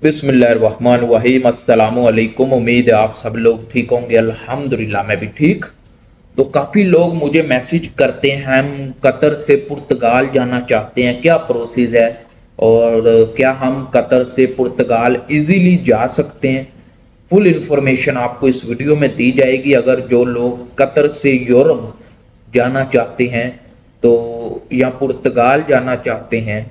बिस्मिल्लाहिर्रहमानिर्रहीम। अस्सलामु अलैकुम। उम्मीद है आप सब लोग ठीक होंगे। अल्हम्दुलिल्लाह मैं भी ठीक। तो काफ़ी लोग मुझे मैसेज करते हैं, हम कतर से पुर्तगाल जाना चाहते हैं, क्या प्रोसेस है और क्या हम कतर से पुर्तगाल इजीली जा सकते हैं। फुल इंफॉर्मेशन आपको इस वीडियो में दी जाएगी। अगर जो लोग कतर से यूरोप जाना चाहते हैं तो या पुर्तगाल जाना चाहते हैं,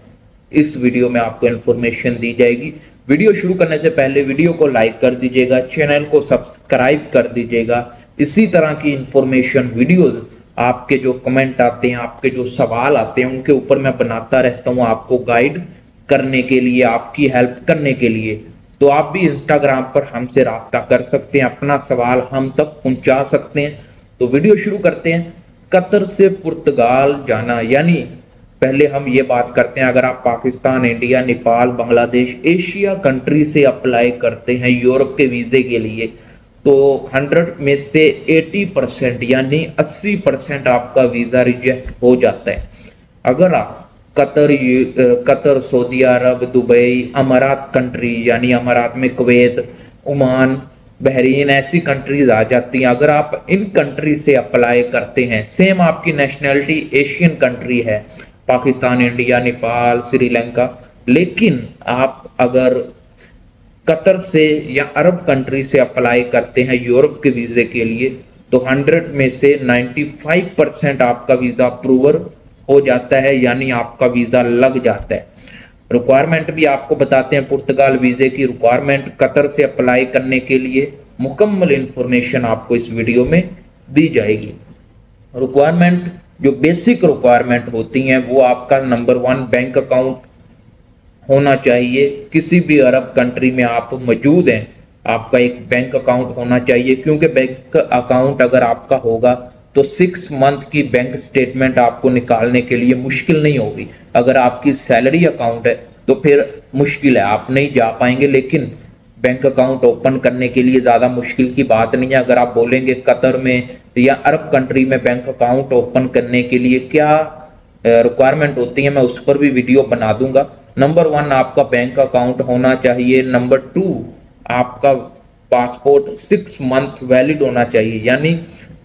इस वीडियो में आपको इन्फॉर्मेशन दी जाएगी। वीडियो शुरू करने से पहले वीडियो को लाइक कर दीजिएगा, चैनल को सब्सक्राइब कर दीजिएगा। इसी तरह की इंफॉर्मेशन वीडियोस आपके जो कमेंट आते हैं, आपके जो सवाल आते हैं, उनके ऊपर मैं बनाता रहता हूं आपको गाइड करने के लिए, आपकी हेल्प करने के लिए। तो आप भी इंस्टाग्राम पर हमसे राब्ता कर सकते हैं, अपना सवाल हम तक पहुंचा सकते हैं। तो वीडियो शुरू करते हैं। कतर से पुर्तगाल जाना, यानी पहले हम ये बात करते हैं, अगर आप Pakistan, India, Nepal, Bangladesh, Asia country से अप्लाई करते हैं यूरोप के वीज़े के लिए, तो 100 में से 80% यानी 80% आपका वीज़ा रिजेक्ट हो जाता है। अगर आप कतर, सऊदी अरब, दुबई, अमारात कंट्री यानी अमारात में कुवैत, ओमान, बहरीन, ऐसी कंट्रीज आ जाती हैं। अगर आप इन कंट्री से अप्लाई करते हैं, सेम आपकी नेशनैलिटी एशियन कंट्री है, पाकिस्तान, इंडिया, नेपाल, श्रीलंका, लेकिन आप अगर कतर से या अरब कंट्री से अप्लाई करते हैं यूरोप के वीज़े के लिए, तो 100 में से 95% आपका वीज़ा अप्रूवल हो जाता है, यानी आपका वीज़ा लग जाता है। रिक्वायरमेंट भी आपको बताते हैं, पुर्तगाल वीज़े की रिक्वायरमेंट कतर से अप्लाई करने के लिए मुकम्मल इंफॉर्मेशन आपको इस वीडियो में दी जाएगी। रिक्वायरमेंट जो बेसिक रिक्वायरमेंट होती हैं वो आपका नंबर 1 बैंक अकाउंट होना चाहिए। किसी भी अरब कंट्री में आप मौजूद हैं, आपका एक बैंक अकाउंट होना चाहिए, क्योंकि बैंक अकाउंट अगर आपका होगा तो 6 मंथ की बैंक स्टेटमेंट आपको निकालने के लिए मुश्किल नहीं होगी। अगर आपकी सैलरी अकाउंट है तो फिर मुश्किल है, आप नहीं जा पाएंगे। लेकिन बैंक अकाउंट ओपन करने के लिए ज़्यादा मुश्किल की बात नहीं है। अगर आप बोलेंगे कतर में या अरब कंट्री में बैंक अकाउंट ओपन करने के लिए क्या रिक्वायरमेंट होती है, मैं उस पर भी वीडियो बना दूंगा। नंबर 1 आपका बैंक अकाउंट होना चाहिए। नंबर 2 आपका पासपोर्ट 6 मंथ वैलिड होना चाहिए, यानी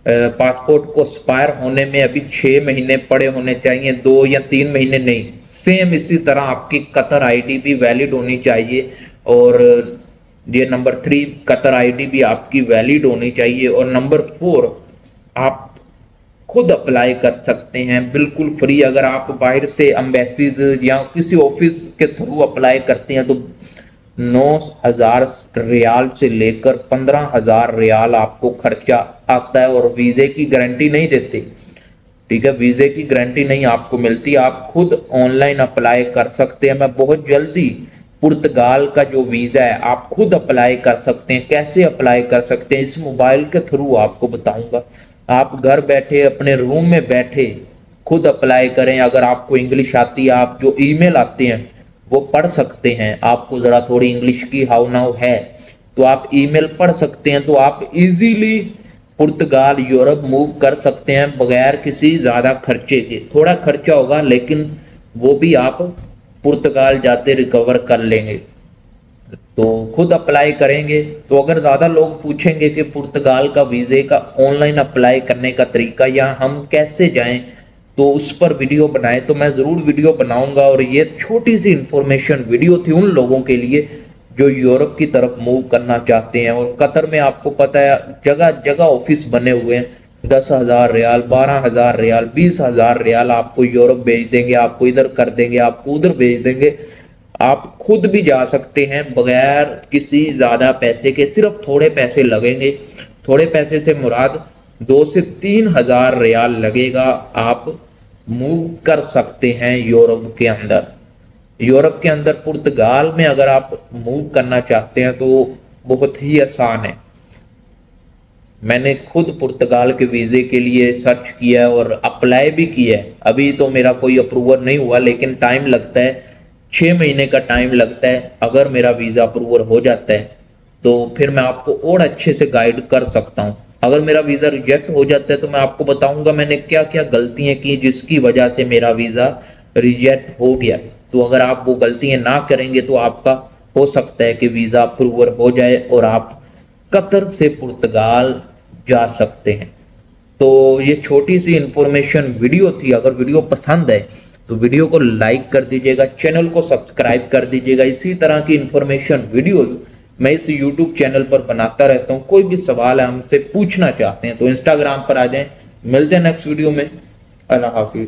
पासपोर्ट को एक्सपायर होने में अभी 6 महीने पड़े होने चाहिए, 2 या 3 महीने नहीं। सेम इसी तरह आपकी कतर आईडी भी वैलिड होनी चाहिए, और ये नंबर 3 कतर आईडी भी आपकी वैलिड होनी चाहिए। और नंबर 4 आप खुद अप्लाई कर सकते हैं बिल्कुल फ्री। अगर आप बाहर से एम्बेसीज या किसी ऑफिस के थ्रू अप्लाई करते हैं तो 9,000 रियाल से लेकर 15,000 रियाल आपको खर्चा आता है, और वीज़े की गारंटी नहीं देते। ठीक है, वीज़े की गारंटी नहीं आपको मिलती, आप खुद ऑनलाइन अप्लाई कर सकते हैं। मैं बहुत जल्दी पुर्तगाल का जो वीज़ा है आप खुद अप्लाई कर सकते हैं। कैसे अप्लाई कर सकते हैं, इस मोबाइल के थ्रू आपको बताऊंगा। आप घर बैठे अपने रूम में बैठे खुद अप्लाई करें। अगर आपको इंग्लिश आती है, आप जो ईमेल आते हैं वो पढ़ सकते हैं, आपको ज़रा थोड़ी इंग्लिश की हाउ नाउ है तो आप ईमेल पढ़ सकते हैं, तो आप इजीली पुर्तगाल यूरोप मूव कर सकते हैं बगैर किसी ज़्यादा खर्चे के। थोड़ा खर्चा होगा लेकिन वो भी आप पुर्तगाल जाते रिकवर कर लेंगे। तो खुद अप्लाई करेंगे। तो अगर ज़्यादा लोग पूछेंगे कि पुर्तगाल का वीज़े का ऑनलाइन अप्लाई करने का तरीका या हम कैसे जाएं, तो उस पर वीडियो बनाएं, तो मैं ज़रूर वीडियो बनाऊंगा। और ये छोटी सी इंफॉर्मेशन वीडियो थी उन लोगों के लिए जो यूरोप की तरफ मूव करना चाहते हैं। और कतर में आपको पता है जगह जगह ऑफिस बने हुए हैं, 10,000 रियाल, 12,000 रियाल, 20,000 रियाल आपको यूरोप भेज देंगे, आपको इधर कर देंगे, आपको उधर भेज देंगे। आप खुद भी जा सकते हैं बगैर किसी ज़्यादा पैसे के, सिर्फ थोड़े पैसे लगेंगे। थोड़े पैसे से मुराद 2 से 3,000 रियाल लगेगा, आप मूव कर सकते हैं यूरोप के अंदर। यूरोप के अंदर पुर्तगाल में अगर आप मूव करना चाहते हैं तो बहुत ही आसान है। मैंने खुद पुर्तगाल के वीज़े के लिए सर्च किया है और अप्लाई भी किया है। अभी तो मेरा कोई अप्रूवल नहीं हुआ, लेकिन टाइम लगता है, 6 महीने का टाइम लगता है। अगर मेरा वीज़ा अप्रूवल हो जाता है तो फिर मैं आपको और अच्छे से गाइड कर सकता हूँ। अगर मेरा वीज़ा रिजेक्ट हो जाता है तो मैं आपको बताऊंगा मैंने क्या क्या गलतियाँ की जिसकी वजह से मेरा वीज़ा रिजेक्ट हो गया। तो अगर आप वो गलतियाँ ना करेंगे तो आपका हो सकता है कि वीज़ा अप्रूवल हो जाए और आप कतर से पुर्तगाल जा सकते हैं। तो ये छोटी सी इंफॉर्मेशन वीडियो थी। अगर वीडियो पसंद है तो वीडियो को लाइक कर दीजिएगा, चैनल को सब्सक्राइब कर दीजिएगा। इसी तरह की इंफॉर्मेशन वीडियोस मैं इस यूट्यूब चैनल पर बनाता रहता हूँ। कोई भी सवाल है हमसे पूछना चाहते हैं तो इंस्टाग्राम पर आ जाएं। मिलते हैं नेक्स्ट वीडियो में। अल्लाह हाफिज।